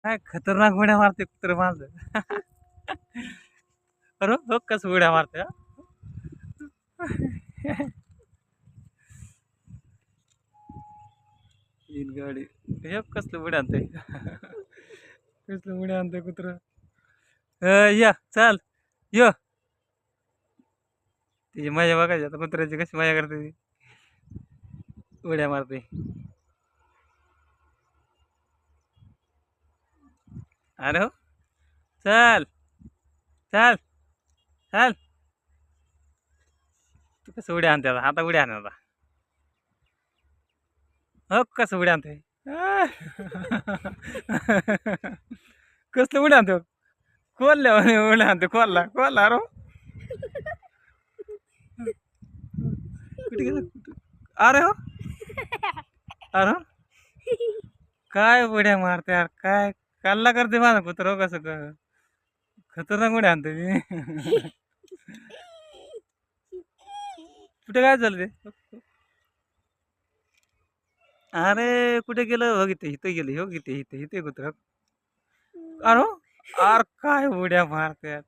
काय खतरनाक उड्या मारते कुत्र माझं. अरे हो कस उड्या मारते हा? इन गाडी हे कसलं उड्या आणते. कसलं उड्या आणते कुत्र. या चाल य तिची मजा बघायची आता कुत्र्याची कशी मजा करते ती उड्या मारते. अरे हो चल चल चल तू कसं उड्या आणते आता उड्या आण आता हो कसं उड्या आणते. कसलं उड्या आणतो कोल्ल्या उड्या आणते कोल्ला अरे कुठे गेलं अरे हो अरे हो, काय उड्या मारते यार काय कल्ला करते माझा कुत्र हो कसं खतरनाक उड्या आणते मी. कुठे काय चालते अरे कुठे गेलं हो इथे इथे गेले हो इथे इथे इथे कुत्र अरे हो, अरे काय उड्या मारते